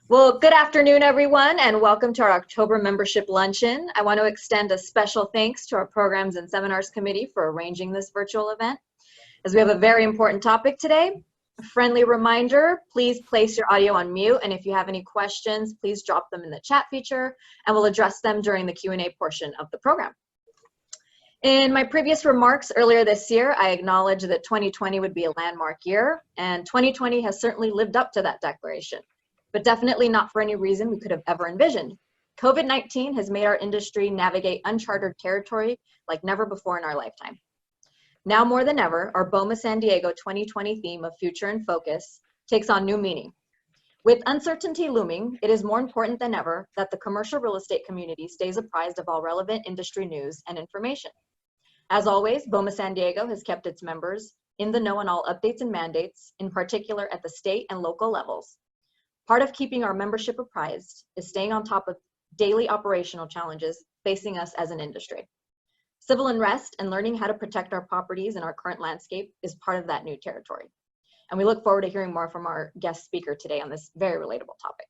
Well, good afternoon, everyone, and welcome to our October membership luncheon. I want to extend a special thanks to our Programs and Seminars Committee for arranging this virtual event, as we have a very important topic today. A friendly reminder, please place your audio on mute, and if you have any questions, please drop them in the chat feature, and we'll address them during the Q&A portion of the program. In my previous remarks earlier this year, I acknowledged that 2020 would be a landmark year, and 2020 has certainly lived up to that declaration, but definitely not for any reason we could have ever envisioned. COVID-19 has made our industry navigate uncharted territory like never before in our lifetime. Now more than ever, our BOMA San Diego 2020 theme of Future in Focus takes on new meaning. With uncertainty looming, it is more important than ever that the commercial real estate community stays apprised of all relevant industry news and information. As always, BOMA San Diego has kept its members in the know on all updates and mandates, in particular at the state and local levels. Part of keeping our membership apprised is staying on top of daily operational challenges facing us as an industry. Civil unrest and learning how to protect our properties in our current landscape is part of that new territory. And we look forward to hearing more from our guest speaker today on this very relatable topic.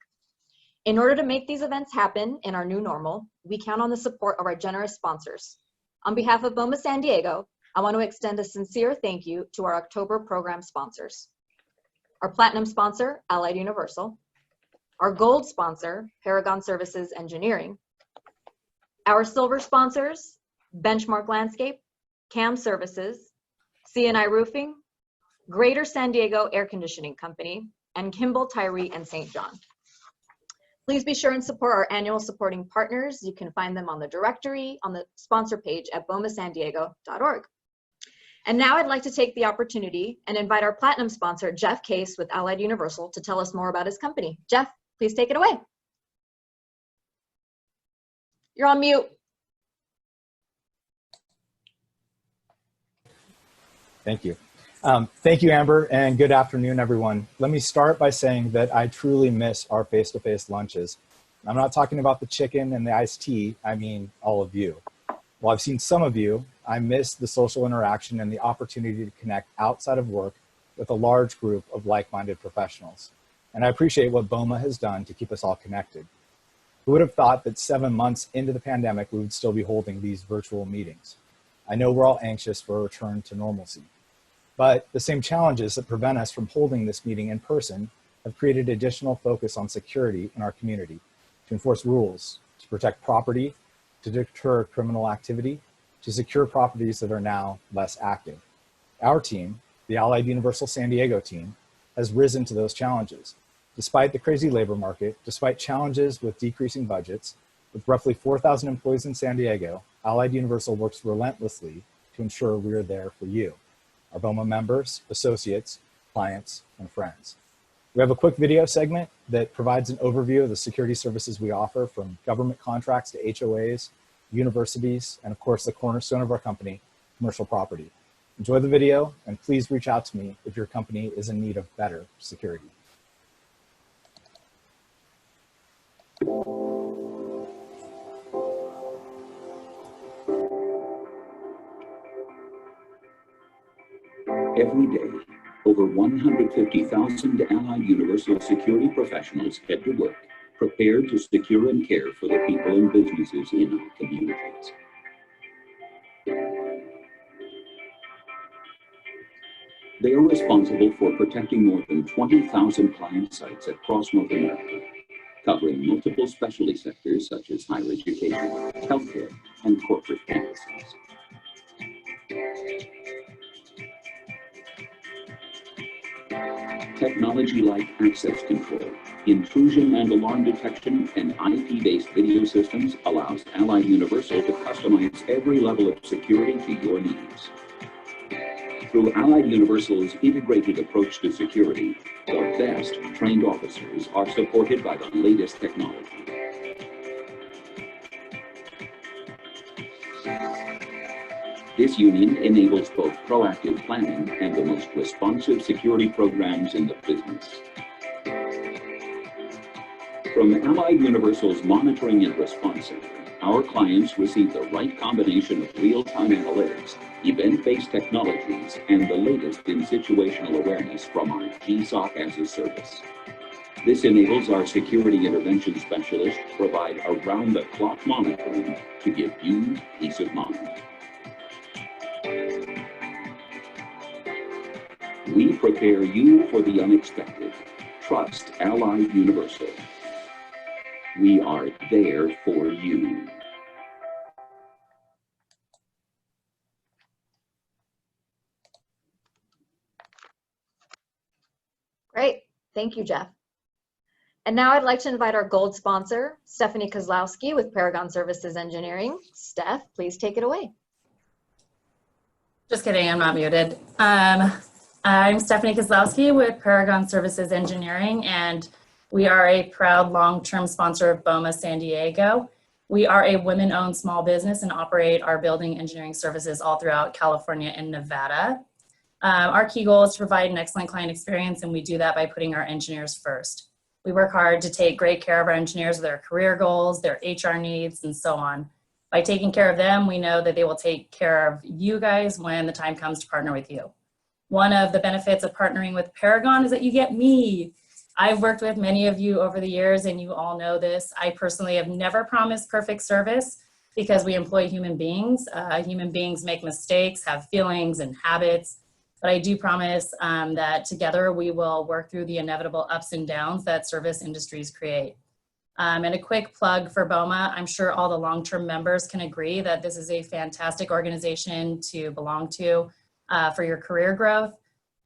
In order to make these events happen in our new normal, we count on the support of our generous sponsors. On behalf of BOMA San Diego, I want to extend a sincere thank you to our October program sponsors. Our platinum sponsor, Allied Universal. Our gold sponsor, Paragon Services Engineering. Our silver sponsors, Benchmark Landscape, CAM Services, CNI Roofing, Greater San Diego Air Conditioning Company, and Kimball, Tyree, and St. John. Please be sure and support our annual supporting partners. You can find them on the directory on the sponsor page at bomasandiego.org. And now I'd like to take the opportunity and invite our platinum sponsor, Jeff Case with Allied Universal, to tell us more about his company. Jeff, please take it away. You're on mute. Thank you. Thank you, Amber, and good afternoon, everyone. Let me start by saying that I truly miss our face-to-face lunches. I'm not talking about the chicken and the iced tea, I mean all of you. While I've seen some of you, I miss the social interaction and the opportunity to connect outside of work with a large group of like-minded professionals. And I appreciate what BOMA has done to keep us all connected. Who would have thought that 7 months into the pandemic, we would still be holding these virtual meetings? I know we're all anxious for a return to normalcy. But the same challenges that prevent us from holding this meeting in person have created additional focus on security in our community, to enforce rules, to protect property, to deter criminal activity, to secure properties that are now less active. Our team, the Allied Universal San Diego team, has risen to those challenges. Despite the crazy labor market, despite challenges with decreasing budgets, with roughly 4,000 employees in San Diego, Allied Universal works relentlessly to ensure we are there for you, our BOMA members, associates, clients, and friends. We have a quick video segment that provides an overview of the security services we offer, from government contracts to HOAs, universities, and of course the cornerstone of our company, commercial property. Enjoy the video, and please reach out to me if your company is in need of better security. Every day, over 150,000 Allied Universal security professionals head to work, prepared to secure and care for the people and businesses in our communities. They are responsible for protecting more than 20,000 client sites across North America, covering multiple specialty sectors such as higher education, healthcare, and corporate campuses. Technology like access control, intrusion and alarm detection, and IP-based video systems allows Allied Universal to customize every level of security to your needs. Through Allied Universal's integrated approach to security, the best trained officers are supported by the latest technology. This union enables both proactive planning and the most responsive security programs in the business. From Allied Universal's Monitoring and Response Center, our clients receive the right combination of real-time analytics, event-based technologies, and the latest in situational awareness from our GSOC as a service. This enables our security intervention specialists to provide around-the-clock monitoring to give you peace of mind. We prepare you for the unexpected. Trust Allied Universal. We are there for you. Great. Thank you, Jeff. And now I'd like to invite our gold sponsor, Stephanie Kozlowski with Paragon Services Engineering. Steph, please take it away. Just kidding, I'm not muted. I'm Stephanie Kozlowski with Paragon Services Engineering, and we are a proud long-term sponsor of BOMA San Diego. We are a women-owned small business and operate our building engineering services all throughout California and Nevada. Our key goal is to provide an excellent client experience, and we do that by putting our engineers first. We work hard to take great care of our engineers with their career goals, their HR needs, and so on. By taking care of them, we know that they will take care of you guys when the time comes to partner with you. One of the benefits of partnering with Paragon is that you get me. I've worked with many of you over the years, and you all know this. I personally have never promised perfect service because we employ human beings. Human beings make mistakes, have feelings and habits. But I do promise that together we will work through the inevitable ups and downs that service industries create. And a quick plug for BOMA, I'm sure all the long-term members can agree that this is a fantastic organization to belong to for your career growth,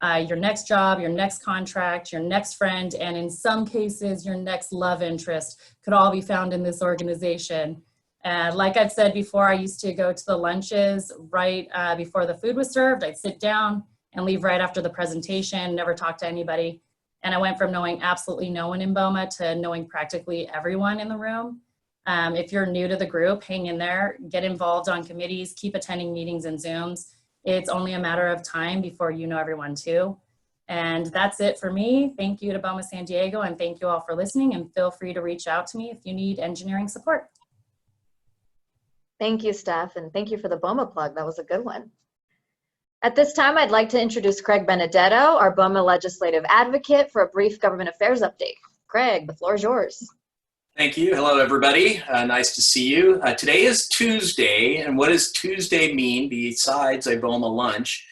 your next job, your next contract, your next friend, and in some cases, your next love interest could all be found in this organization. And like I've said before, I used to go to the lunches right before the food was served. I'd sit down and leave right after the presentation, never talk to anybody. And I went from knowing absolutely no one in BOMA to knowing practically everyone in the room. If you're new to the group, hang in there, get involved on committees, keep attending meetings and Zooms. It's only a matter of time before you know everyone too. And that's it for me. Thank you to BOMA San Diego, and thank you all for listening, and feel free to reach out to me if you need engineering support. Thank you, Steph, and thank you for the BOMA plug. That was a good one. At this time, I'd like to introduce Craig Benedetto, our BOMA legislative advocate, for a brief government affairs update. Craig, the floor is yours. Thank you. Hello, everybody. Nice to see you. Today is Tuesday, and what does Tuesday mean besides a BOMA lunch?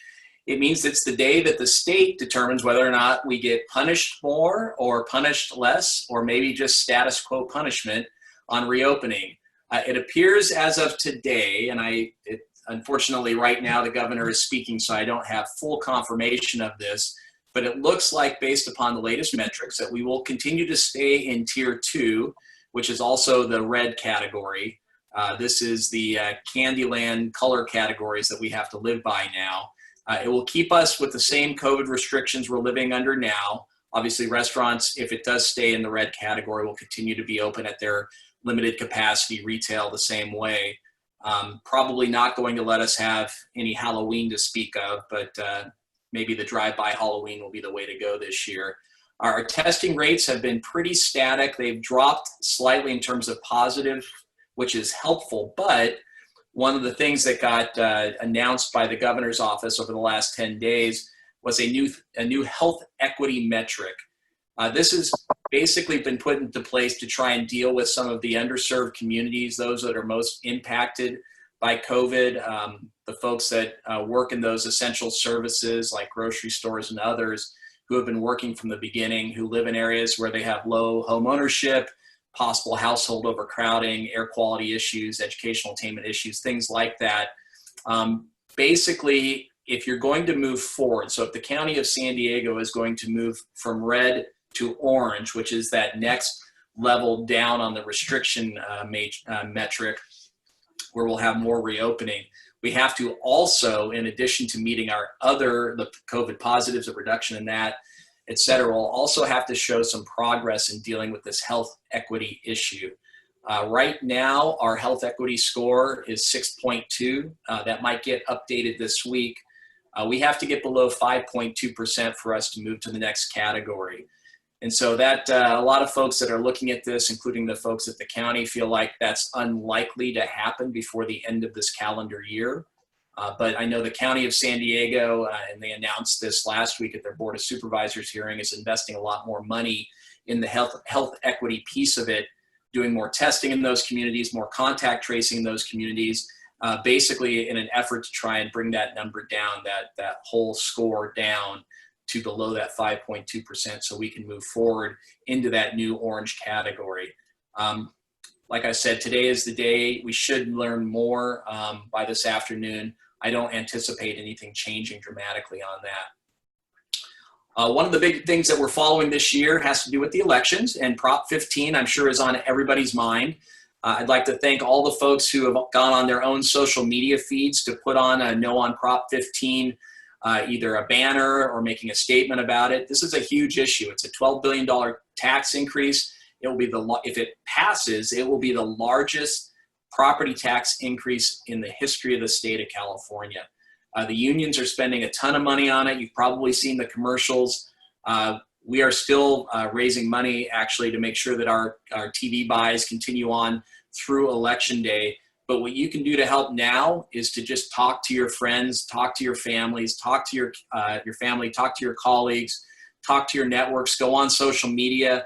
It means it's the day that the state determines whether or not we get punished more or punished less, or maybe just status quo punishment on reopening. It appears as of today, and unfortunately, right now, the governor is speaking, so I don't have full confirmation of this, but it looks like, based upon the latest metrics, that we will continue to stay in Tier 2, which is also the red category. This is the Candyland color categories that we have to live by now. It will keep us with the same COVID restrictions we're living under now. Obviously, restaurants, if it does stay in the red category, will continue to be open at their limited capacity, retail the same way. Probably not going to let us have any Halloween to speak of, but maybe the drive-by Halloween will be the way to go this year. Our testing rates have been pretty static. They've dropped slightly in terms of positive, which is helpful, but one of the things that got announced by the governor's office over the last 10 days was a new health equity metric. This has basically been put into place to try and deal with some of the underserved communities, those that are most impacted by COVID, the folks that work in those essential services like grocery stores and others who have been working from the beginning, who live in areas where they have low home ownership, possible household overcrowding, air quality issues, educational attainment issues, things like that. Basically, if you're going to move forward, so if the County of San Diego is going to move from red to orange, which is that next level down on the restriction metric, where we'll have more reopening, we have to also, in addition to meeting the COVID positives, a reduction in that, et cetera, we'll also have to show some progress in dealing with this health equity issue. Right now, our health equity score is 6.2. That might get updated this week. We have to get below 5.2% for us to move to the next category. And so that a lot of folks that are looking at this, including the folks at the county, feel like that's unlikely to happen before the end of this calendar year. But I know the County of San Diego, and they announced this last week at their Board of Supervisors hearing, is investing a lot more money in the health equity piece of it, doing more testing in those communities, more contact tracing in those communities, basically in an effort to try and bring that number down, that whole score down to below that 5.2%, so we can move forward into that new orange category. Like I said, today is the day. We should learn more by this afternoon. I don't anticipate anything changing dramatically on that. One of the big things that we're following this year has to do with the elections, and Prop 15, I'm sure, is on everybody's mind. I'd like to thank all the folks who have gone on their own social media feeds to put on a No on Prop 15, either a banner or making a statement about it. This is a huge issue. It's a $12 billion tax increase. It will be if it passes, it will be the largest property tax increase in the history of the state of California. The unions are spending a ton of money on it. You've probably seen the commercials. We are still raising money actually to make sure that our TV buys continue on through Election Day. But what you can do to help now is to just talk to your friends, talk to your families, talk to your family, talk to your colleagues, talk to your networks, go on social media,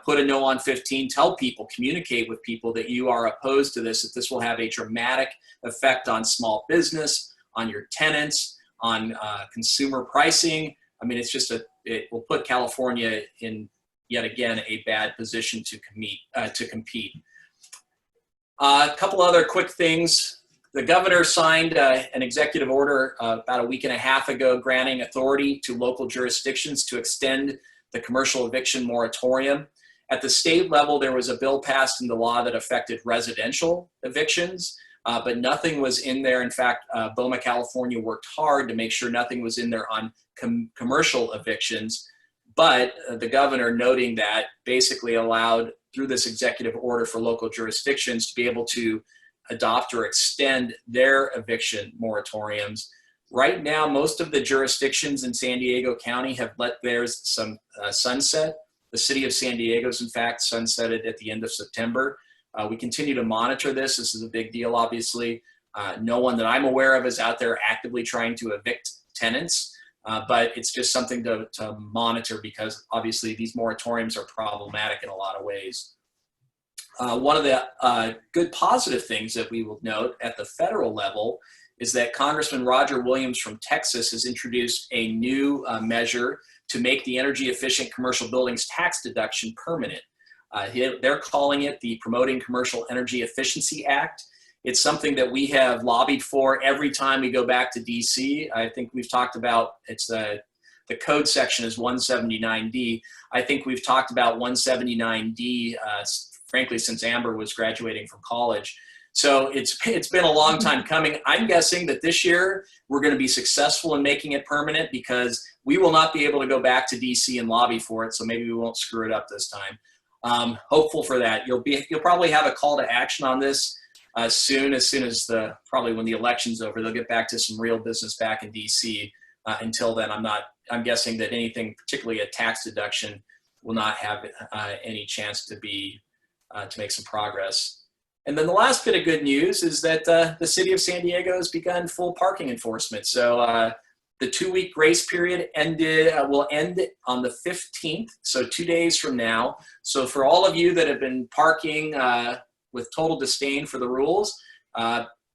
put a No on 15, tell people, communicate with people that you are opposed to this, that this will have a dramatic effect on small business, on your tenants, on consumer pricing. I mean, it will put California in, yet again, a bad position to compete. A couple other quick things. The governor signed an executive order about a week and a half ago granting authority to local jurisdictions to extend the commercial eviction moratorium. At the state level, there was a bill passed into law that affected residential evictions, but nothing was in there. In fact, BOMA California worked hard to make sure nothing was in there on commercial evictions, but the governor noting that basically allowed through this executive order for local jurisdictions to be able to adopt or extend their eviction moratoriums. Right now, most of the jurisdictions in San Diego County have let theirs sunset. The city of San Diego's, in fact, sunsetted at the end of September. We continue to monitor this. This is a big deal, obviously. No one that I'm aware of is out there actively trying to evict tenants, but it's just something to monitor because obviously these moratoriums are problematic in a lot of ways. One of the good positive things that we will note at the federal level is that Congressman Roger Williams from Texas has introduced a new measure to make the energy efficient commercial buildings tax deduction permanent. They're calling it the Promoting Commercial Energy Efficiency Act. It's something that we have lobbied for every time we go back to DC. I think we've talked about, it's the code section is 179D. I think we've talked about 179D, frankly, since Amber was graduating from college. So it's been a long time coming. I'm guessing that this year we're going to be successful in making it permanent because we will not be able to go back to DC and lobby for it. So maybe we won't screw it up this time. Hopeful for that. You'll probably have a call to action on this soon as probably when the election's over. They'll get back to some real business back in DC. Until then, I'm guessing that anything, particularly a tax deduction, will not have any chance to make some progress. And then the last bit of good news is that the city of San Diego has begun full parking enforcement. So the 2-week grace period will end on the 15th, so 2 days from now. So for all of you that have been parking with total disdain for the rules,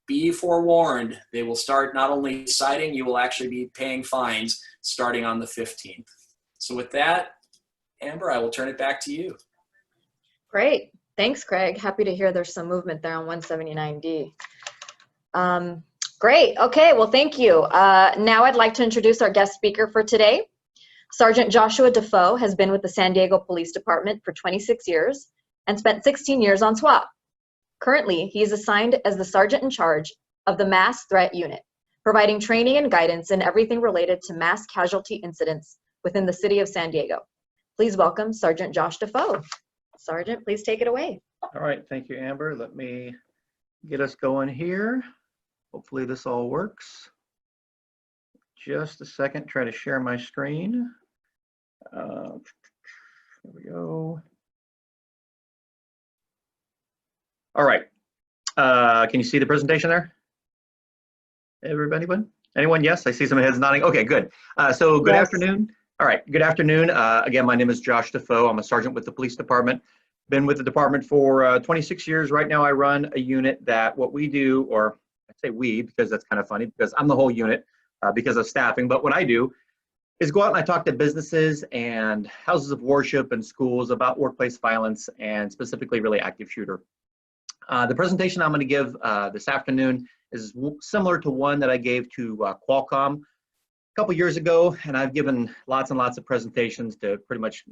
be forewarned. They will start not only citing, you will actually be paying fines starting on the 15th. So with that, Amber, I will turn it back to you. Great. Thanks, Craig. Happy to hear there's some movement there on 179D. Great. Okay. Well, thank you. Now I'd like to introduce our guest speaker for today. Sergeant Joshua DaFoe has been with the San Diego Police Department for 26 years and spent 16 years on SWAT. Currently, he is assigned as the sergeant in charge of the Mass Threat Unit, providing training and guidance in everything related to mass casualty incidents within the city of San Diego. Please welcome Sergeant Josh DaFoe. Sergeant, please take it away. All right, thank you, Amber. Let me get us going here. Hopefully this all works. Just a second, try to share my screen. There we go. All right, can you see the presentation there? Everybody, anyone? Yes, I see some heads nodding. Okay, good. So good afternoon. All right, good afternoon. Again, my name is Josh DaFoe. I'm a sergeant with the police department. Been with the department for 26 years. Right now I run a unit that what we do, or I say we because that's kind of funny because I'm the whole unit because of staffing, but what I do is go out and I talk to businesses and houses of worship and schools about workplace violence and specifically really active shooter. The presentation I'm going to give this afternoon is similar to one that I gave to Qualcomm a couple years ago, and I've given lots and lots of presentations to pretty much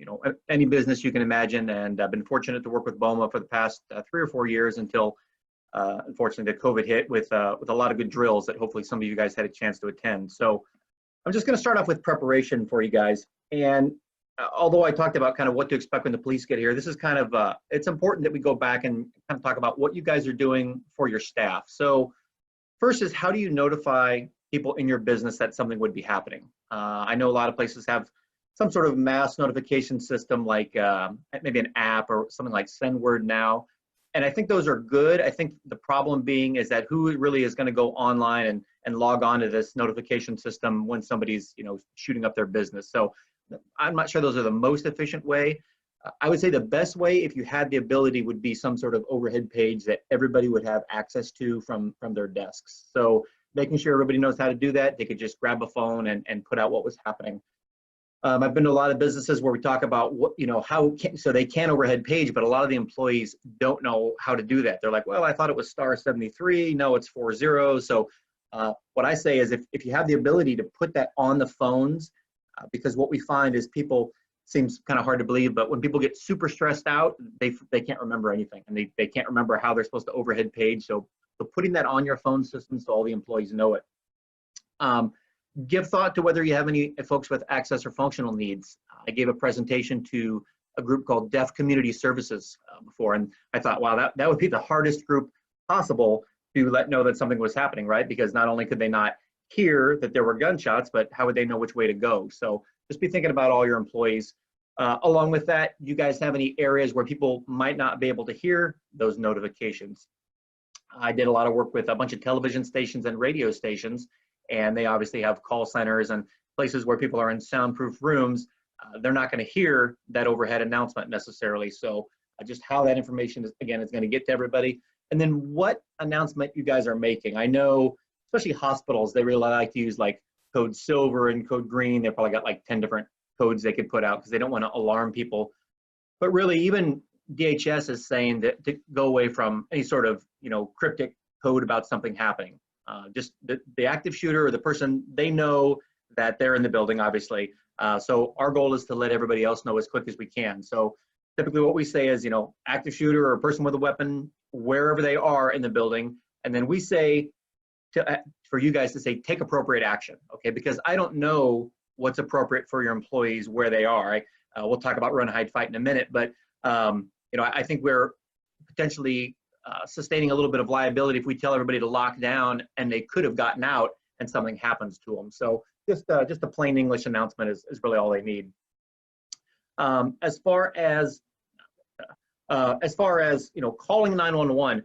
any business you can imagine, and I've been fortunate to work with BOMA for the past 3 or 4 years until unfortunately the COVID hit with a lot of good drills that hopefully some of you guys had a chance to attend. So I'm just going to start off with preparation for you guys. And although I talked about kind of what to expect when the police get here, this is kind of, it's important that we go back and kind of talk about what you guys are doing for your staff. So first is, how do you notify people in your business that something would be happening? I know a lot of places have some sort of mass notification system, like maybe an app or something like Send Word Now. And I think those are good. I think the problem being is that who really is going to go online and log on to this notification system when somebody's shooting up their business. So I'm not sure those are the most efficient way. I would say the best way, if you had the ability, would be some sort of overhead page that everybody would have access to from their desks. So making sure everybody knows how to do that, they could just grab a phone and put out what was happening. I've been to a lot of businesses where we talk about what, so they can overhead page, but a lot of the employees don't know how to do that. They're like, well, I thought it was *73. No, it's 40. So what I say is if you have the ability to put that on the phones, because what we find is people, seems kind of hard to believe, but when people get super stressed out, they can't remember anything, and they can't remember how they're supposed to overhead page. So putting that on your phone system so all the employees know it. Give thought to whether you have any folks with access or functional needs. I gave a presentation to a group called Deaf Community Services before, and I thought, wow, that would be the hardest group possible to let know that something was happening, right? Because not only could they not hear that there were gunshots, but how would they know which way to go? So just be thinking about all your employees. Along with that, you guys have any areas where people might not be able to hear those notifications? I did a lot of work with a bunch of television stations and radio stations, and they obviously have call centers and places where people are in soundproof rooms. They're not going to hear that overhead announcement necessarily. So just how that information is going to get to everybody. And then what announcement you guys are making. I know, especially hospitals, they really like to use like code silver and code green. They've probably got like 10 different codes they could put out because they don't want to alarm people. But really, even DHS is saying that to go away from any sort of cryptic code about something happening. Just the active shooter or the person, they know that they're in the building, obviously. So our goal is to let everybody else know as quick as we can. So typically what we say is, active shooter or a person with a weapon, wherever they are in the building. And then we say for you guys to say, take appropriate action, okay? Because I don't know what's appropriate for your employees where they are. We'll talk about run, hide, fight in a minute, but I think we're potentially sustaining a little bit of liability if we tell everybody to lock down and they could have gotten out and something happens to them. So just a plain English announcement is really all they need. As far as calling 911,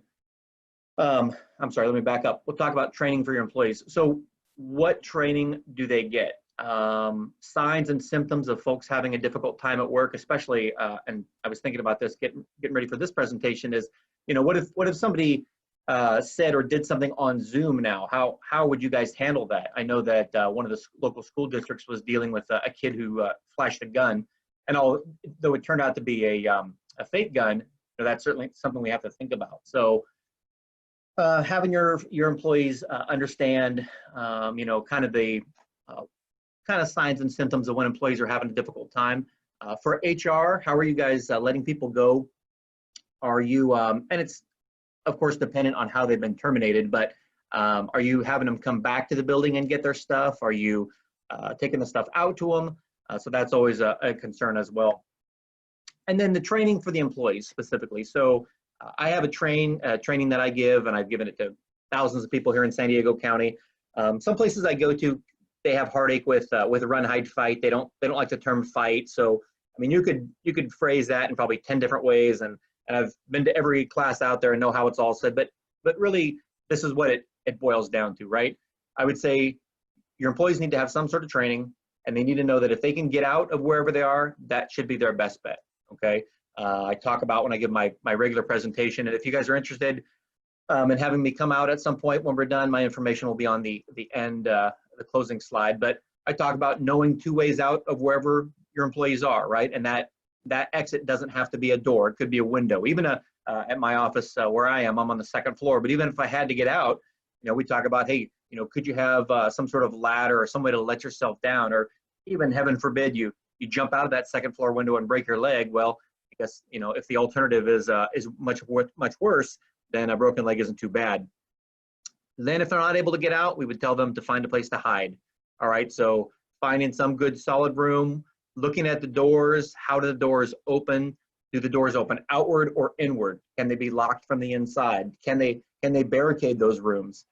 I'm sorry, let me back up. We'll talk about training for your employees. So what training do they get? Signs and symptoms of folks having a difficult time at work, especially, and I was thinking about this, getting ready for this presentation is, what if somebody said or did something on Zoom now? How would you guys handle that? I know that one of the local school districts was dealing with a kid who flashed a gun, and though it turned out to be a fake gun, that's certainly something we have to think about. So having your employees understand, kind of the signs and symptoms of when employees are having a difficult time. For HR, how are you guys letting people go? Are you, and it's of course dependent on how they've been terminated, but are you having them come back to the building and get their stuff? Are you taking the stuff out to them? So that's always a concern as well. And then the training for the employees specifically. So I have a training that I give, and I've given it to thousands of people here in San Diego County. Some places I go to, they have heartache with run, hide, fight. They don't like the term fight. So I mean, you could phrase that in probably 10 different ways, and I've been to every class out there and know how it's all said. But really, this is what it boils down to, right? I would say your employees need to have some sort of training. and they need to know that if they can get out of wherever they are, that should be their best bet, okay? I talk about when I give my regular presentation, and if you guys are interested in having me come out at some point when we're done, my information will be on the end, the closing slide, but I talk about knowing 2 ways out of wherever your employees are, right? And that exit doesn't have to be a door, it could be a window. Even at my office where I am, I'm on the 2nd floor, but even if I had to get out, you know, we talk about, hey, you know, could you have some sort of ladder or some way to let yourself down, or even, heaven forbid, you jump out of that 2nd floor window and break your leg. Well, I guess, you know, if the alternative is much worse, then a broken leg isn't too bad. Then if they're not able to get out, we would tell them to find a place to hide. All right, so finding some good solid room, looking at the doors, how do the doors open? Do the doors open outward or inward? Can they be locked from the inside? Can they barricade those rooms?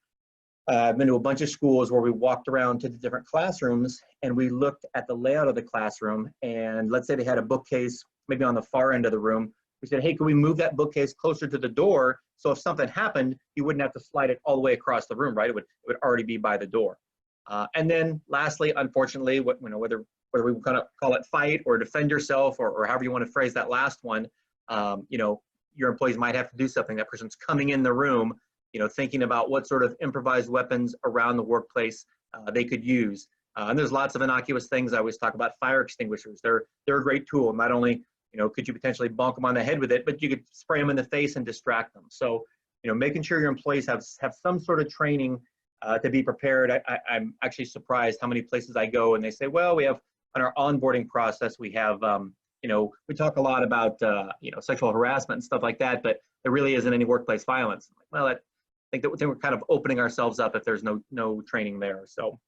I've been to a bunch of schools where we walked around to the different classrooms and we looked at the layout of the classroom, and let's say they had a bookcase maybe on the far end of the room. We said, hey, can we move that bookcase closer to the door so if something happened, you wouldn't have to slide it all the way across the room, right? It would already be by the door. And then lastly, unfortunately, whether we kind of call it fight or defend yourself, or however you want to phrase that last one, you know, your employees might have to do something. That person's coming in the room, you know, thinking about what sort of improvised weapons around the workplace they could use. And there's lots of innocuous things. I always talk about fire extinguishers. They're a great tool. Not only, you know, could you potentially bonk them on the head with it, but you could spray them in the face and distract them. So, you know, making sure your employees have some sort of training to be prepared. I'm actually surprised how many places I go and they say, well, we have on our onboarding process, we have, you know, we talk a lot about, you know, sexual harassment and stuff like that, but there really isn't any workplace violence. Well, I think that we're kind of opening ourselves up if there's no training there. So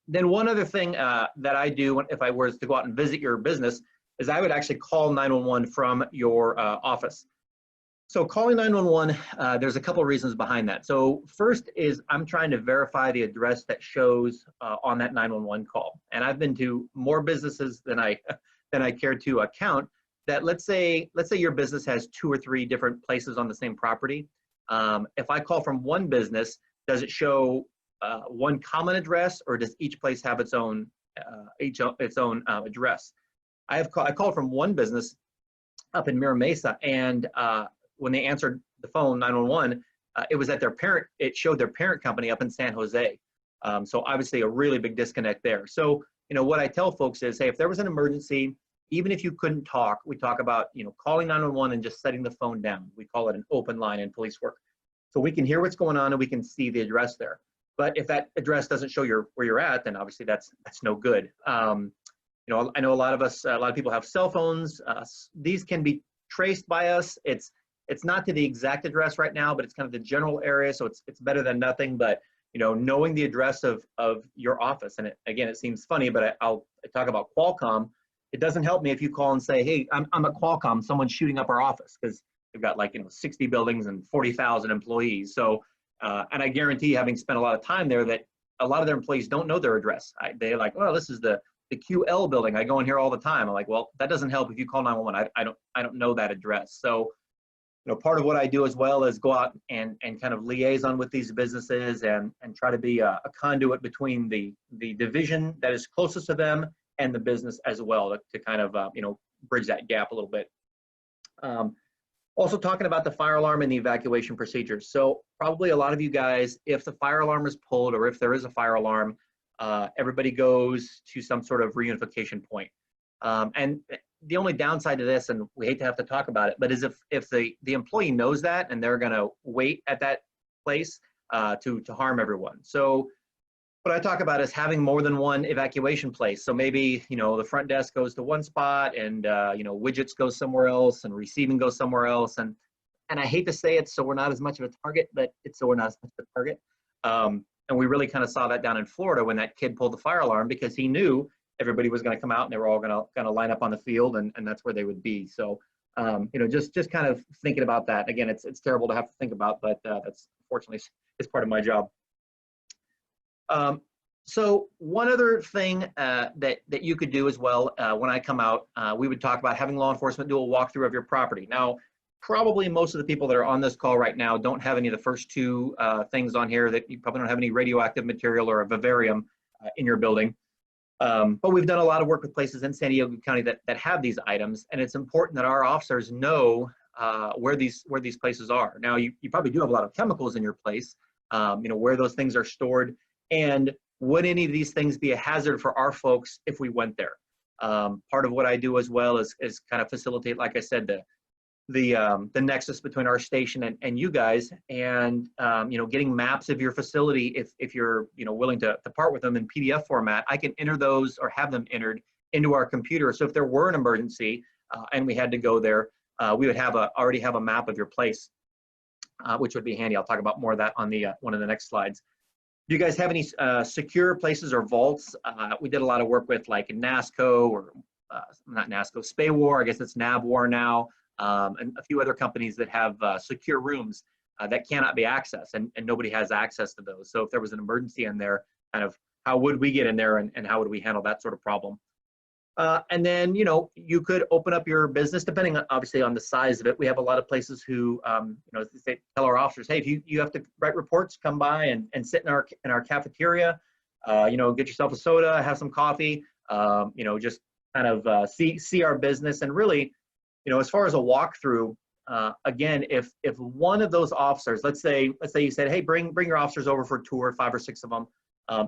then one other thing that I do if I was to go out and visit your business is I would actually call 911 from your office. So calling 911, there's a couple reasons behind that. So first is I'm trying to verify the address that shows on that 911 call. And I've been to more businesses than I care to count. That let's say your business has 2 or 3 different places on the same property. If I call from one business, does it show one common address, or does each place have its own address? I called from one business up in Mira Mesa, and when they answered the phone, 911, it was at it showed their parent company up in San Jose. So obviously a really big disconnect there. So, you know, what I tell folks is, hey, if there was an emergency, even if you couldn't talk, we talk about, you know, calling 911 and just setting the phone down. We call it an open line in police work. So we can hear what's going on and we can see the address there. But if that address doesn't show where you're at, then obviously that's no good. You know, I know a lot of people have cell phones. These can be traced by us. It's not to the exact address right now, but it's kind of the general area, so it's better than nothing. But you know, knowing the address of your office, and again, it seems funny, but I talk about Qualcomm. It doesn't help me if you call and say, hey, I'm at Qualcomm, someone's shooting up our office, because we've got, like, you know, 60 buildings and 40,000 employees. So, and I guarantee, having spent a lot of time there, that a lot of their employees don't know their address. They're like, oh, this is the QL building. I go in here all the time. I'm like, well, that doesn't help if you call 911. I don't know that address. So, you know, part of what I do as well is go out and kind of liaison with these businesses and try to be a conduit between the division that is closest to them and the business as well, to kind of, you know, bridge that gap a little bit. Also talking about the fire alarm and the evacuation procedures. So probably a lot of you guys, if the fire alarm is pulled, or if there is a fire alarm, everybody goes to some sort of reunification point. And the only downside to this, and we hate to have to talk about it, but is if the employee knows that and they're gonna wait at that place to harm everyone. So what I talk about is having more than one evacuation place. So maybe, you know, the front desk goes to one spot, and you know, widgets go somewhere else, and receiving goes somewhere else. And I hate to say it, so we're not as much of a target, but it's so we're not as much of a target. And we really kind of saw that down in Florida when that kid pulled the fire alarm, because he knew everybody was going to come out and they were all going to line up on the field, and that's where they would be. So, you know, just kind of thinking about that. Again, it's terrible to have to think about, but that's unfortunately is part of my job. So one other thing that you could do as well when I come out, we would talk about having law enforcement do a walkthrough of your property. Now, probably most of the people that are on this call right now don't have any of the first 2 things on here. That you probably don't have any radioactive material or a vivarium in your building. But we've done a lot of work with places in San Diego County that have these items, and it's important that our officers know where these places are. Now, you probably do have a lot of chemicals in your place, where those things are stored, and would any of these things be a hazard for our folks if we went there? Part of what I do as well is kind of facilitate, like I said, the nexus between our station and you guys, and getting maps of your facility. If you're willing to part with them in PDF format, I can enter those or have them entered into our computer. So if there were an emergency and we had to go there, we would already have a map of your place, which would be handy. I'll talk about more of that on the one of the next slides. Do you guys have any secure places or vaults? We did a lot of work with like NASCO, or not NASCO, SPAWAR, I guess it's NAVWAR now, and a few other companies that have secure rooms that cannot be accessed, and nobody has access to those. So if there was an emergency in there, kind of how would we get in there, and how would we handle that sort of problem? And then, you could open up your business, depending on, obviously, on the size of it. We have a lot of places who, they tell our officers, hey, if you have to write reports, come by and sit in our cafeteria, get yourself a soda, have some coffee, just kind of see our business. And really, as far as a walkthrough, again, if one of those officers, let's say you said, hey, bring your officers over for a tour, 5 or 6 of them.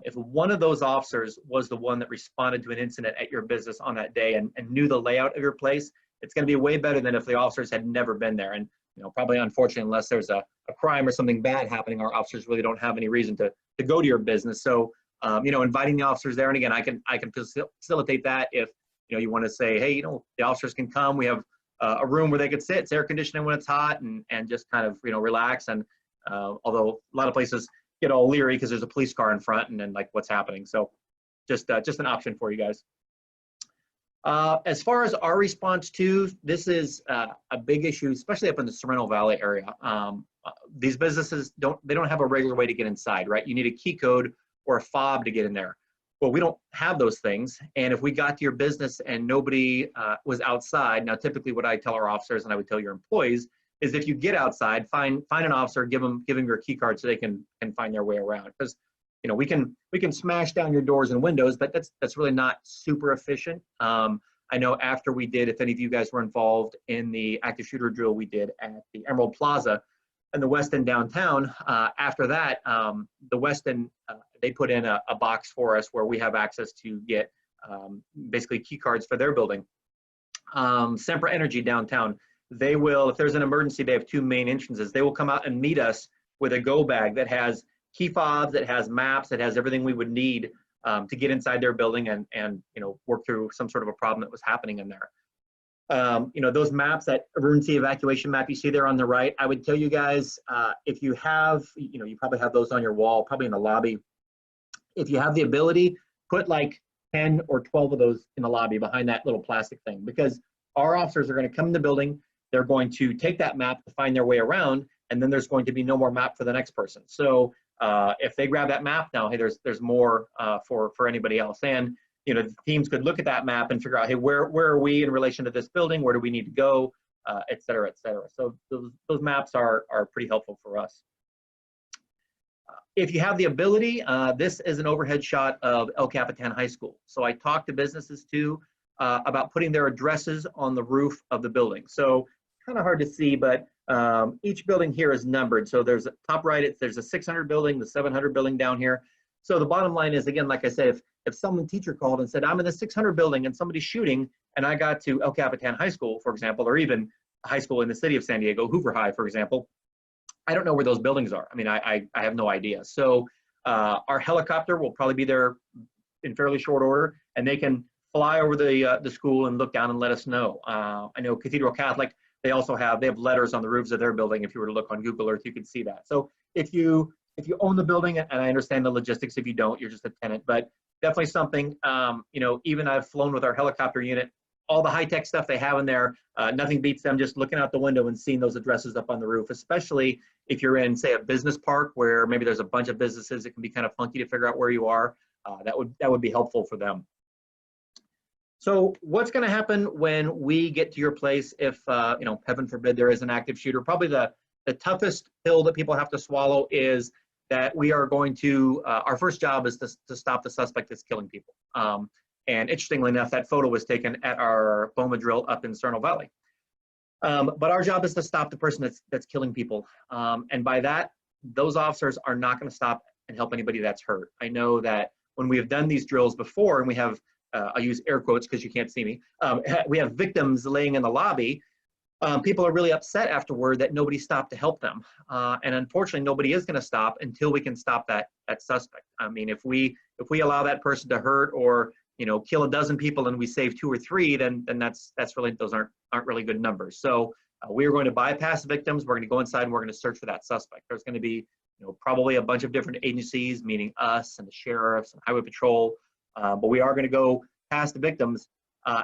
If one of those officers was the one that responded to an incident at your business on that day and knew the layout of your place, it's going to be way better than if the officers had never been there. And probably, unfortunately, unless there's a crime or something bad happening, our officers really don't have any reason to go to your business. So inviting the officers there, and again, I can facilitate that if you want to say, hey, the officers can come. We have a room where they could sit. It's air conditioning when it's hot, and just kind of relax. And although a lot of places get all leery because there's a police car in front, and then like what's happening. So just an option for you guys. As far as our response to this is a big issue, especially up in the Sorrento Valley area. These businesses don't have a regular way to get inside, right? You need a key code or a fob to get in there. Well, we don't have those things. And if we got to your business and nobody was outside, now typically what I tell our officers, and I would tell your employees, is if you get outside, find an officer, give them your key card so they can find their way around. Because we can smash down your doors and windows, but that's really not super efficient. I know after we did, if any of you guys were involved in the active shooter drill we did at the Emerald Plaza in the West End downtown, after that, the West End, they put in a box for us where we have access to get basically key cards for their building. Sempra Energy downtown, they will, if there's an emergency, they have 2 main entrances. They will come out and meet us with a go bag that has key fobs, that has maps, that has everything we would need to get inside their building and work through some sort of a problem that was happening in there. Those maps, that emergency evacuation map you see there on the right, I would tell you guys, if you have, you probably have those on your wall, probably in the lobby. If you have the ability, put like 10 or 12 of those in the lobby behind that little plastic thing, because our officers are going to come in the building. They're going to take that map to find their way around, and then there's going to be no more map for the next person. So if they grab that map now, hey, there's more for anybody else. And the teams could look at that map and figure out, hey, where are we in relation to this building? Where do we need to go? Et cetera, et cetera. So those maps are pretty helpful for us. If you have the ability, this is an overhead shot of El Capitan High School. So I talked to businesses too about putting their addresses on the roof of the building. So kind of hard to see, but each building here is numbered. So there's a top right, there's a 600 building, the 700 building down here. So the bottom line is, again, like I said, if someone teacher called and said, I'm in the 600 building and somebody's shooting, and I got to El Capitan High School, for example, or even a high school in the city of San Diego, Hoover High, for example, I don't know where those buildings are. I mean, I have no idea. So our helicopter will probably be there in fairly short order, and they can fly over the school and look down and let us know. I know Cathedral Catholic, they have letters on the roofs of their building. If you were to look on Google Earth, you could see that. So if you own the building, and I understand the logistics, if you don't, you're just a tenant, but definitely something, even I've flown with our helicopter unit, all the high-tech stuff they have in there, nothing beats them just looking out the window and seeing those addresses up on the roof, especially if you're in, say, a business park where maybe there's a bunch of businesses. It can be kind of funky to figure out where you are. That would be helpful for them. So what's going to happen when we get to your place if, heaven forbid, there is an active shooter? Probably the toughest pill that people have to swallow is that we are going to, our first job is to stop the suspect that's killing people. And interestingly enough, that photo was taken at our BOMA drill up in Cerno Valley. But our job is to stop the person that's killing people. And by that, those officers are not going to stop and help anybody that's hurt. I know that when we have done these drills before, and we have, I'll use air quotes because you can't see me, we have victims laying in the lobby. People are really upset afterward that nobody stopped to help them. And unfortunately, nobody is going to stop until we can stop that suspect. I mean, if we allow that person to hurt or kill a dozen people and we save 2 or 3, then that's really, those aren't really good numbers. So we are going to bypass victims. We're going to go inside and we're going to search for that suspect. There's going to be probably a bunch of different agencies, meaning us and the sheriffs and highway patrol, but we are going to go past the victims.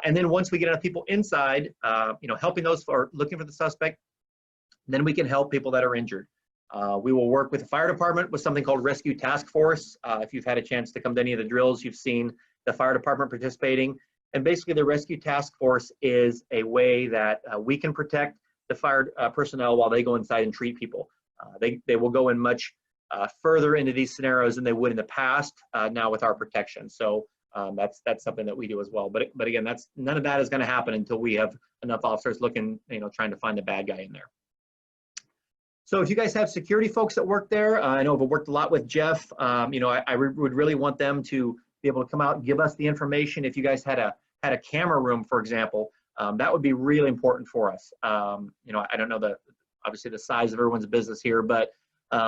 And then once we get enough people inside, helping those for looking for the suspect, then we can help people that are injured. We will work with the fire department with something called Rescue Task Force. If you've had a chance to come to any of the drills, you've seen the fire department participating. And basically the Rescue Task Force is a way that we can protect the fire personnel while they go inside and treat people. They will go in much further into these scenarios than they would in the past now with our protection. So that's something that we do as well. But again, none of that is going to happen until we have enough officers looking, trying to find the bad guy in there. So if you guys have security folks that work there, I know I've worked a lot with Jeff. I would really want them to be able to come out and give us the information. If you guys had a camera room, for example, that would be really important for us. I don't know obviously the size of everyone's business here, but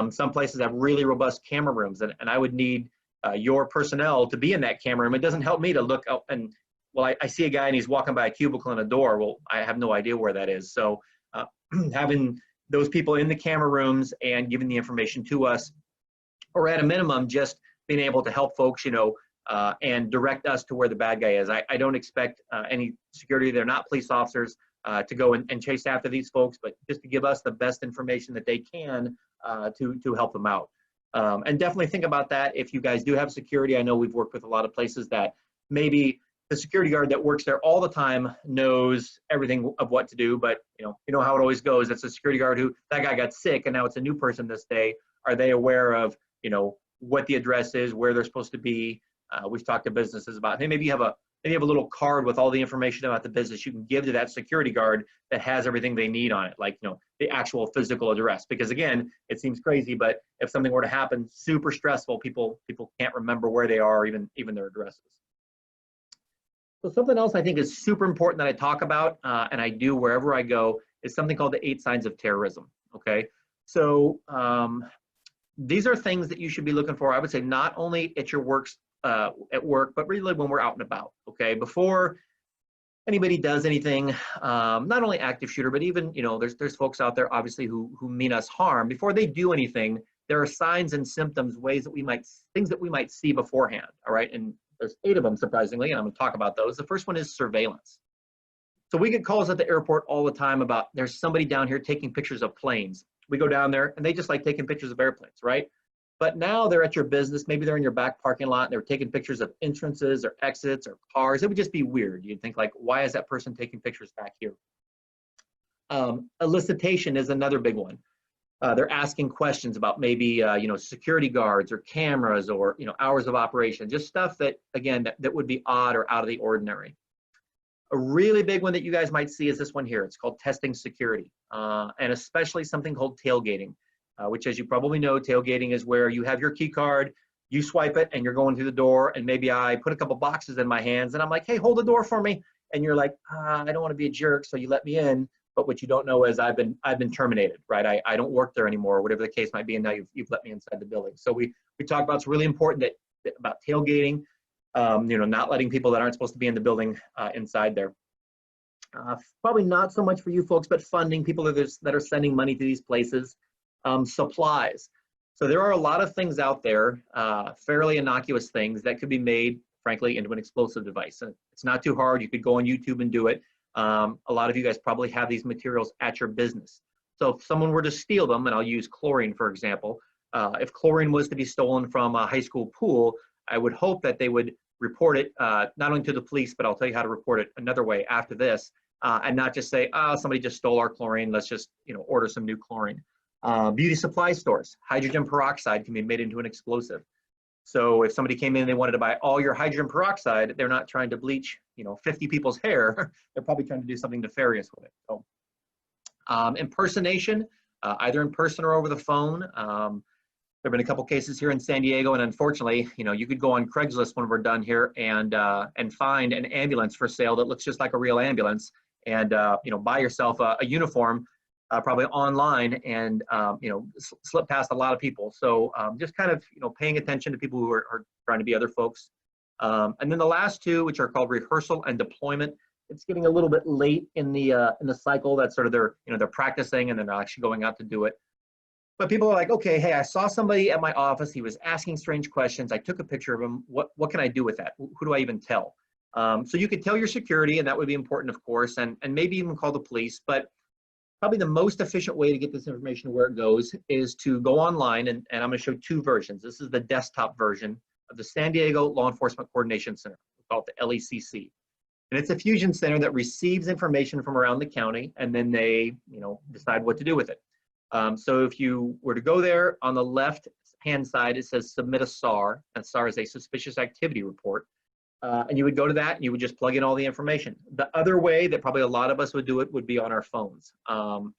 some places have really robust camera rooms, and I would need your personnel to be in that camera room. It doesn't help me to look out and, well, I see a guy and he's walking by a cubicle and a door. Well, I have no idea where that is. So having those people in the camera rooms and giving the information to us, or at a minimum, just being able to help folks, and direct us to where the bad guy is. I don't expect any security, they're not police officers, to go and chase after these folks, but just to give us the best information that they can to help them out. And definitely think about that if you guys do have security. I know we've worked with a lot of places that maybe the security guard that works there all the time knows everything of what to do, but you know how it always goes. It's a security guard who, that guy got sick and now it's a new person this day. Are they aware of what the address is, where they're supposed to be? We've talked to businesses about, hey, maybe you have a little card with all the information about the business you can give to that security guard that has everything they need on it, like the actual physical address. Because again, it seems crazy, but if something were to happen, super stressful, people can't remember where they are, even their addresses. So something else I think is super important that I talk about, and I do wherever I go, is something called the 8 signs of terrorism. Okay, so these are things that you should be looking for. I would say not only at your at work, but really when we're out and about. Okay, before anybody does anything, not only active shooter, but even there's folks out there obviously who mean us harm. Before they do anything, there are signs and symptoms, things that we might see beforehand. All right, and there's 8 of them surprisingly, and I'm going to talk about those. The first one is surveillance. So we get calls at the airport all the time about there's somebody down here taking pictures of planes. We go down there and they just like taking pictures of airplanes, right? But now they're at your business, maybe they're in your back parking lot and they're taking pictures of entrances or exits or cars. It would just be weird. You'd think like, why is that person taking pictures back here? Elicitation is another big one. They're asking questions about maybe security guards or cameras or hours of operation, just stuff that again that would be odd or out of the ordinary. A really big one that you guys might see is this one here. It's called testing security, and especially something called tailgating, which, as you probably know, tailgating is where you have your key card, you swipe it, and you're going through the door, and maybe I put a couple boxes in my hands, and I'm like, hey, hold the door for me, and you're like, I don't want to be a jerk, so you let me in. But what you don't know is I've been terminated, right? I don't work there anymore, or whatever the case might be, and now you've let me inside the building. So we talk about, it's really important about tailgating, not letting people that aren't supposed to be in the building inside there. Probably not so much for you folks, but funding, people that are sending money to these places. Supplies. So there are a lot of things out there, fairly innocuous things that could be made, frankly, into an explosive device. And it's not too hard. You could go on YouTube and do it. A lot of you guys probably have these materials at your business. So if someone were to steal them, and I'll use chlorine, for example, if chlorine was to be stolen from a high school pool, I would hope that they would report it, not only to the police, but I'll tell you how to report it another way after this, and not just say, somebody just stole our chlorine, let's just order some new chlorine. Beauty supply stores, hydrogen peroxide can be made into an explosive. So if somebody came in and they wanted to buy all your hydrogen peroxide, they're not trying to bleach, 50 people's hair. They're probably trying to do something nefarious with it. So impersonation, either in person or over the phone. There have been a couple cases here in San Diego, and unfortunately, you could go on Craigslist when we're done here and find an ambulance for sale that looks just like a real ambulance, and buy yourself a uniform, probably online, and slip past a lot of people. So just kind of paying attention to people who are trying to be other folks. And then the last two, which are called rehearsal and deployment. It's getting a little bit late in the cycle. That's sort of they're practicing and then they're actually going out to do it. But people are like, okay, hey, I saw somebody at my office. He was asking strange questions. I took a picture of him. What can I do with that? Who do I even tell? So you could tell your security, and that would be important, of course, and maybe even call the police. But probably the most efficient way to get this information where it goes is to go online, and I'm going to show two versions. This is the desktop version of the San Diego Law Enforcement Coordination Center. We call it the LECC. And it's a fusion center that receives information from around the county, and then they decide what to do with it. So if you were to go there, on the left-hand side, it says submit a SAR. That SAR is a suspicious activity report. And you would go to that and you would just plug in all the information. The other way that probably a lot of us would do it would be on our phones.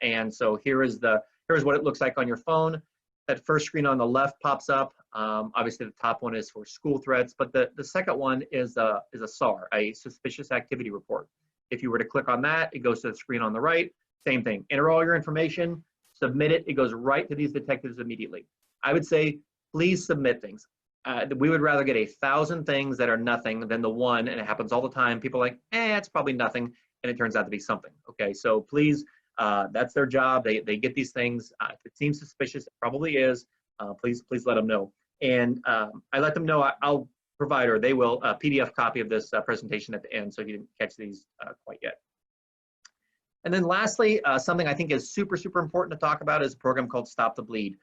And so here's what it looks like on your phone. That first screen on the left pops up. Obviously the top one is for school threats, but the second one is a SAR, a suspicious activity report. If you were to click on that, it goes to the screen on the right. Same thing, enter all your information, submit it, it goes right to these detectives immediately. I would say, please submit things. We would rather get 1,000 things that are nothing than the one, and it happens all the time. People are like, it's probably nothing, and it turns out to be something. Okay, so please, that's their job. They get these things. If it seems suspicious, it probably is. Please let them know. And I let them know I'll provide, or they will, a PDF copy of this presentation at the end, so if you didn't catch these quite yet. And then lastly, something I think is super, super important to talk about is a program called Stop the Bleed.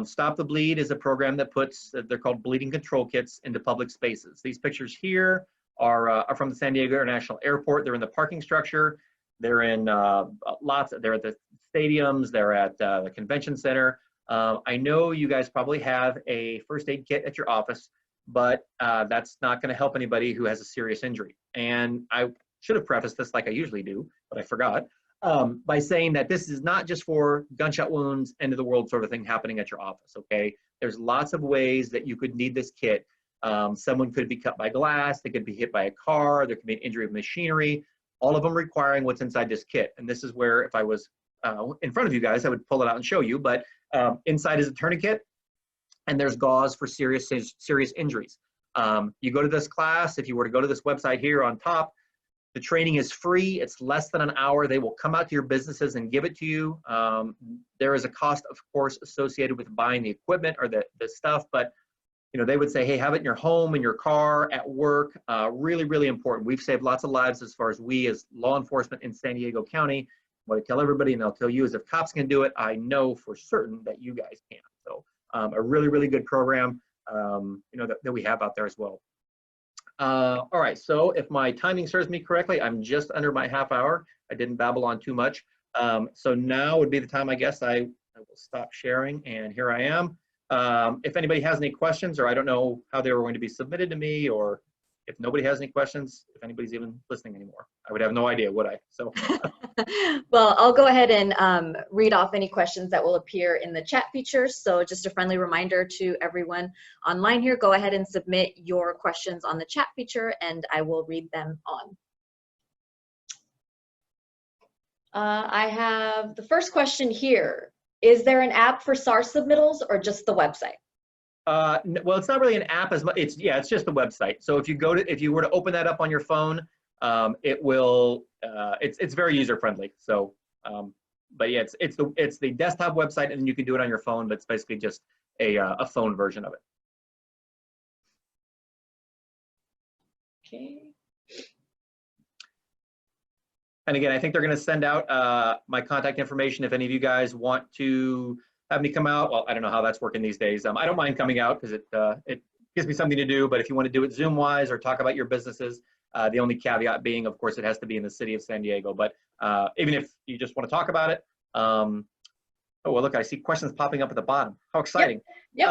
Stop the Bleed is a program that puts, they're called bleeding control kits into public spaces. These pictures here are from the San Diego International Airport. They're in the parking structure. They're in they're at the stadiums. They're at the convention center. I know you guys probably have a first aid kit at your office, but that's not gonna help anybody who has a serious injury. And I should have prefaced this like I usually do, but I forgot. By saying that this is not just for gunshot wounds, end of the world sort of thing happening at your office, okay? There's lots of ways that you could need this kit. Someone could be cut by glass, they could be hit by a car, there could be an injury of machinery, all of them requiring what's inside this kit. And this is where, if I was in front of you guys, I would pull it out and show you, but inside is a tourniquet, and there's gauze for serious injuries. You go to this class, if you were to go to this website here on top, the training is free. It's less than an hour. They will come out to your businesses and give it to you. There is a cost, of course, associated with buying the equipment or the stuff, but they would say, hey, have it in your home, in your car, at work. Really, really important. We've saved lots of lives as far as we as law enforcement in San Diego County. What I tell everybody, and I'll tell you, is if cops can do it, I know for certain that you guys can. So a really, really good program, that we have out there as well. All right, so if my timing serves me correctly, I'm just under my half hour. I didn't babble on too much. So now would be the time, I guess, I will stop sharing, and here I am. If anybody has any questions, or I don't know how they were going to be submitted to me, or if nobody has any questions, if anybody's even listening anymore, I would have no idea, would I? So. Well, I'll go ahead and read off any questions that will appear in the chat feature. So just a friendly reminder to everyone online here, go ahead and submit your questions on the chat feature and I will read them on. I have the first question here. Is there an app for SAR submittals or just the website? Well, it's not really an app as much. It's just the website. So if you were to open that up on your phone, it will. It's very user friendly. So, but yeah, it's the desktop website, and then you can do it on your phone. But it's basically just a phone version of it. Okay. And again, I think they're going to send out my contact information if any of you guys want to have me come out. Well, I don't know how that's working these days. I don't mind coming out because it gives me something to do. But if you want to do it Zoom wise or talk about your businesses, the only caveat being, of course, it has to be in the city of San Diego. But even if you just want to talk about it, oh well, look, I see questions popping up at the bottom. How exciting! Yep.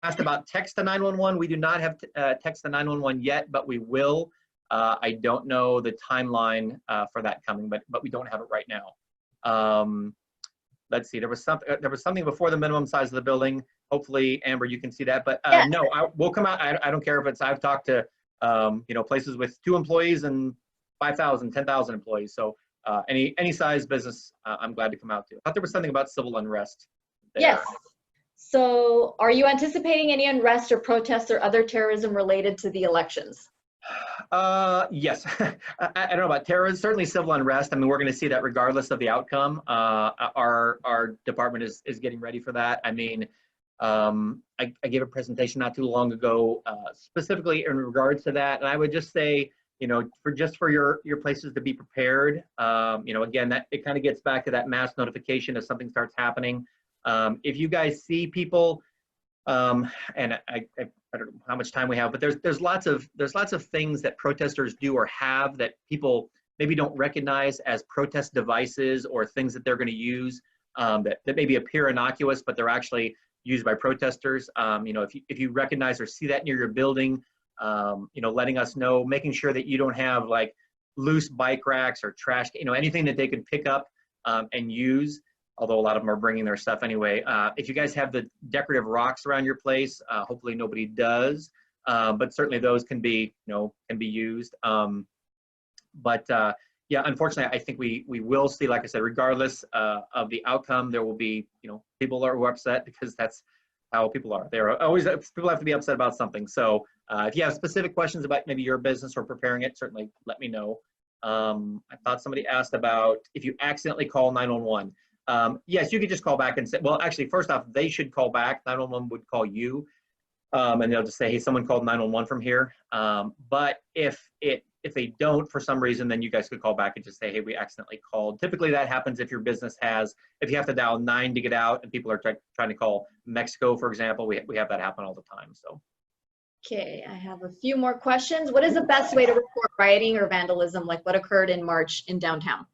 asked about text to 911. We do not have text to 911 yet, but we will. I don't know the timeline for that coming, but we don't have it right now. Let's see. There was something before the minimum size of the building. Hopefully, Amber, you can see that. But Yeah. no, we'll come out. I don't care if it's. I've talked to places with 2 employees and 5,000, 10,000 employees. So any size business, I'm glad to come out to. I thought there was something about civil unrest there. Yes. So are you anticipating any unrest or protests or other terrorism related to the elections? Yes. I don't know about terrorism, certainly civil unrest. I mean, we're going to see that regardless of the outcome. Our department is getting ready for that. I mean, I gave a presentation not too long ago, specifically in regards to that. And I would just say, for your places to be prepared. Again, that it kind of gets back to that mass notification if something starts happening. If you guys see people, and I don't know how much time we have, but there's lots of things that protesters do or have that people maybe don't recognize as protest devices or things that they're going to use that maybe appear innocuous, but they're actually used by protesters. If you recognize or see that near your building, letting us know, making sure that you don't have like loose bike racks or trash, anything that they could pick up and use. Although a lot of them are bringing their stuff anyway. If you guys have the decorative rocks around your place, hopefully nobody does, but certainly those can be used. Yeah, unfortunately, I think we will see, like I said, regardless of the outcome, there will be, people who are upset because that's how people are. People have to be upset about something. So if you have specific questions about maybe your business or preparing it, certainly let me know. I thought somebody asked about if you accidentally call 911. Yes, you could just call back and say, well, actually, first off, they should call back. 911 would call you, and they'll just say, hey, someone called 911 from here. But if they don't for some reason, then you guys could call back and just say, hey, we accidentally called. Typically, that happens if your business if you have to dial 9 to get out, and people are trying to call Mexico, for example. We have that happen all the time. So. Okay, I have a few more questions. What is the best way to report rioting or vandalism like what occurred in March in downtown?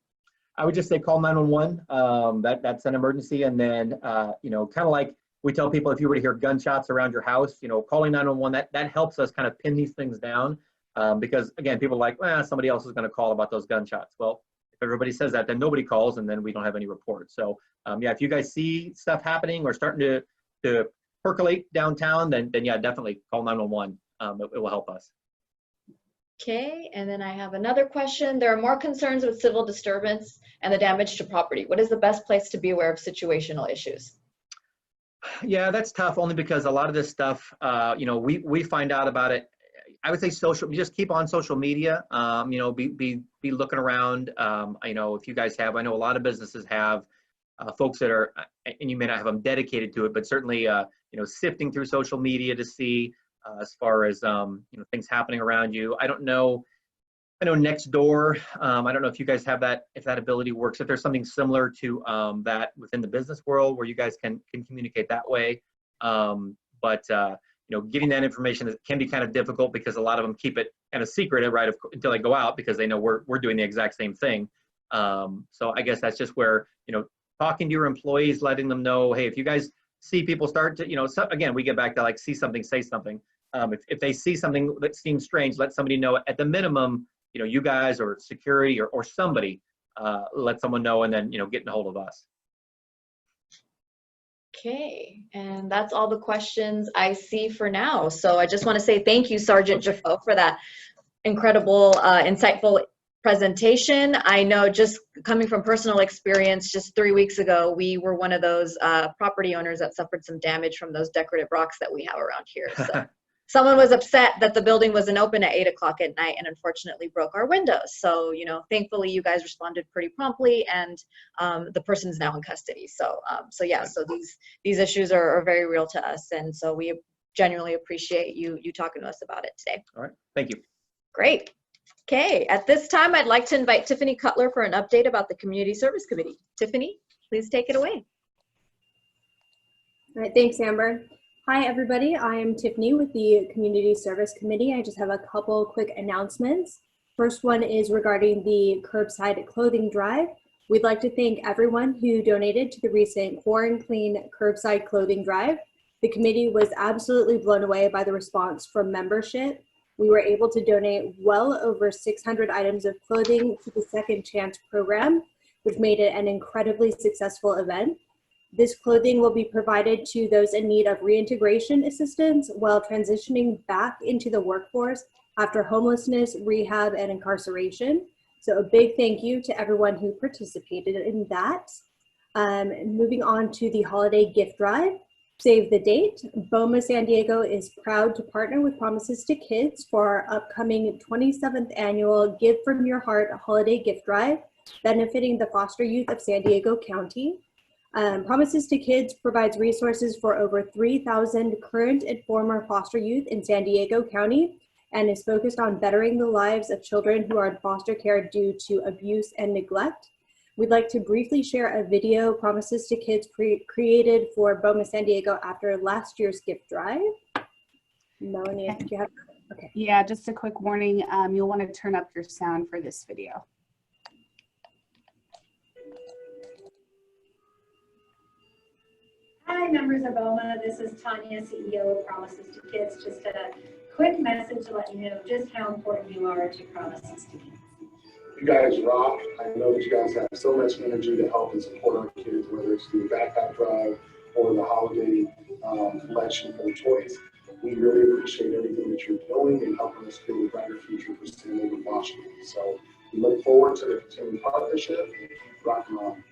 I would just say call 911. That's an emergency. And then, kind of like we tell people, if you were to hear gunshots around your house, calling 911, that helps us kind of pin these things down. Because again, people are like, well, somebody else is going to call about those gunshots. Well, if everybody says that, then nobody calls, and then we don't have any reports. So yeah, if you guys see stuff happening or starting to percolate downtown, then yeah, definitely call 911. It will help us. Okay, and then I have another question. There are more concerns with civil disturbance and the damage to property. What is the best place to be aware of situational issues? Yeah, that's tough, only because a lot of this stuff, we find out about it. I would say just keep on social media, be looking around. If you guys have, I know a lot of businesses have folks that are, and you may not have them dedicated to it, but certainly, sifting through social media to see as far as, things happening around you. I know next door, I don't know if you guys have that, if that ability works, if there's something similar to that within the business world where you guys can communicate that way. Getting that information can be kind of difficult because a lot of them keep it kind of secret, right, until they go out because they know we're doing the exact same thing. So I guess that's just where, talking to your employees, letting them know, hey, if you guys see people start to, again, we get back to like, see something, say something. If they see something that seems strange, let somebody know. At the minimum, you guys or security or somebody, let someone know, and then, getting a hold of us. Okay, and that's all the questions I see for now. So I just want to say thank you, Sergeant DaFoe, for that incredible, insightful presentation. I know, just coming from personal experience, just 3 weeks ago, we were one of those property owners that suffered some damage from those decorative rocks that we have around here. So someone was upset that the building wasn't open at 8 o'clock at night and unfortunately broke our windows. So, thankfully you guys responded pretty promptly, and the person's now in custody. So, yeah, so these issues are very real to us. And so we genuinely appreciate you talking to us about it today. All right, thank you. Great. Okay, at this time, I'd like to invite Tiffany Cutler for an update about the Community Service Committee. Tiffany, please take it away. All right, thanks, Amber. Hi, everybody. I am Tiffany with the Community Service Committee. I just have a couple quick announcements. First one is regarding the curbside clothing drive. We'd like to thank everyone who donated to the recent Pour and Clean curbside clothing drive. The committee was absolutely blown away by the response from membership. We were able to donate well over 600 items of clothing to the Second Chance program, which made it an incredibly successful event. This clothing will be provided to those in need of reintegration assistance while transitioning back into the workforce after homelessness, rehab, and incarceration. So a big thank you to everyone who participated in that. Moving on to the holiday gift drive. Save the date. BOMA San Diego is proud to partner with Promises to Kids for our upcoming 27th annual Give From Your Heart holiday gift drive, benefiting the foster youth of San Diego County. Promises to Kids provides resources for over 3,000 current and former foster youth in San Diego County and is focused on bettering the lives of children who are in foster care due to abuse and neglect. We'd like to briefly share a video Promises to Kids created for BOMA San Diego after last year's gift drive. Melanie, I think you have, okay. Yeah, just a quick warning, you'll want to turn up your sound for this video. Hi, members of BOMA. This is Tanya, CEO of Promises to Kids. Just a quick message to let you know just how important you are to Promises to Kids. You guys rock. I know that you guys have so much energy to help and support our kids, whether it's through the backpack drive or the holiday collection for toys. We really appreciate everything that you're doing and helping us build a brighter future for San Diego foster youth. So we look forward to the continued partnership and keep rocking on.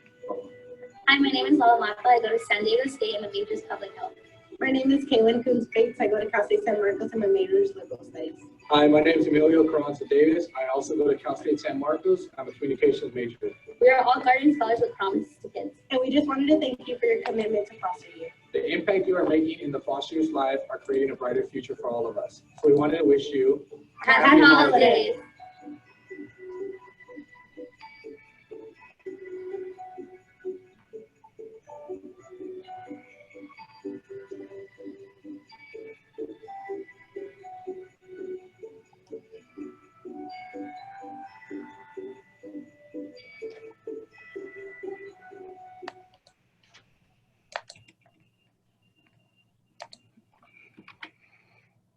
Hi, my name is Lola Mapa. I go to San Diego State and my major is public health. My name is Kaylin Coons-Pates. I go to Cal State San Marcos and my major is liberal studies. Hi, my name is Emilio Carranza Davis. I also go to Cal State San Marcos. I'm a communications major. We are all guardian scholars with Promises to Kids. And we just wanted to thank you for your commitment to foster youth. The impact you are making in the foster youth's life are creating a brighter future for all of us. So we wanted to wish you Happy holidays.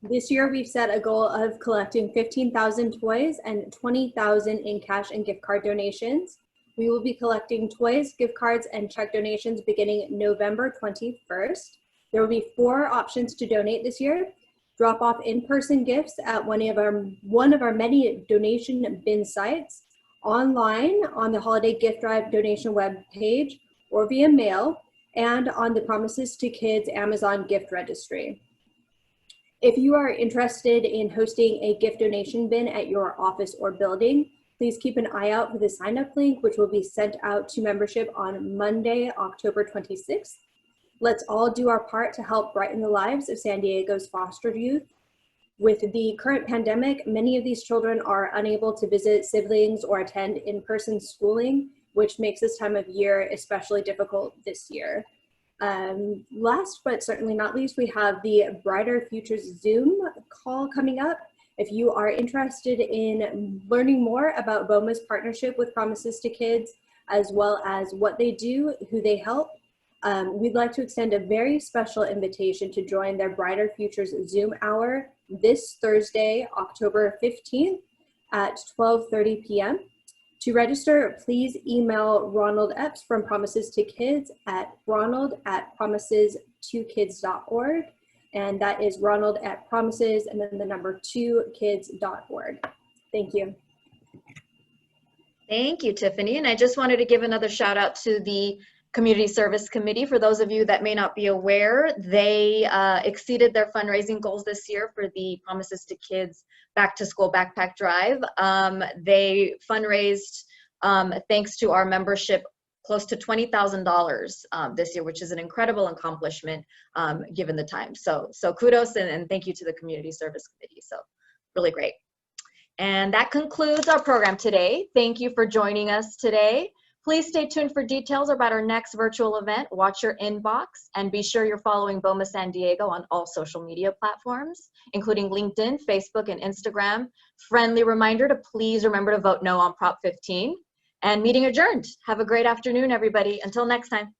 This year, we've set a goal of collecting 15,000 toys and 20,000 in cash and gift card donations. We will be collecting toys, gift cards, and check donations beginning November 21st. There will be 4 options to donate this year. Drop off in-person gifts at one of our many donation bin sites, online on the Holiday Gift Drive donation web page, or via mail, and on the Promises to Kids Amazon gift registry. If you are interested in hosting a gift donation bin at your office or building, please keep an eye out for the sign-up link, which will be sent out to membership on Monday, October 26th. Let's all do our part to help brighten the lives of San Diego's foster youth. With the current pandemic, many of these children are unable to visit siblings or attend in-person schooling, which makes this time of year especially difficult this year. Last but certainly not least, we have the Brighter Futures Zoom call coming up. If you are interested in learning more about BOMA's partnership with Promises to Kids, as well as what they do, who they help, we'd like to extend a very special invitation to join their Brighter Futures Zoom hour this Thursday, October 15th at 12:30 p.m. To register, please email Ronald Epps from Promises to Kids at ronald@promises2kids.org. And that is Ronald at promises and then the number 2kids.org. Thank you. Thank you, Tiffany. And I just wanted to give another shout out to the Community Service Committee. For those of you that may not be aware, they exceeded their fundraising goals this year for the Promises to Kids Back to School Backpack Drive. They fundraised, thanks to our membership, close to $20,000 this year, which is an incredible accomplishment given the time. So kudos and thank you to the Community Service Committee. So really great. And that concludes our program today. Thank you for joining us today. Please stay tuned for details about our next virtual event. Watch your inbox and be sure you're following BOMA San Diego on all social media platforms, including LinkedIn, Facebook, and Instagram. Friendly reminder to please remember to vote no on Prop 15. And meeting adjourned. Have a great afternoon, everybody. Until next time.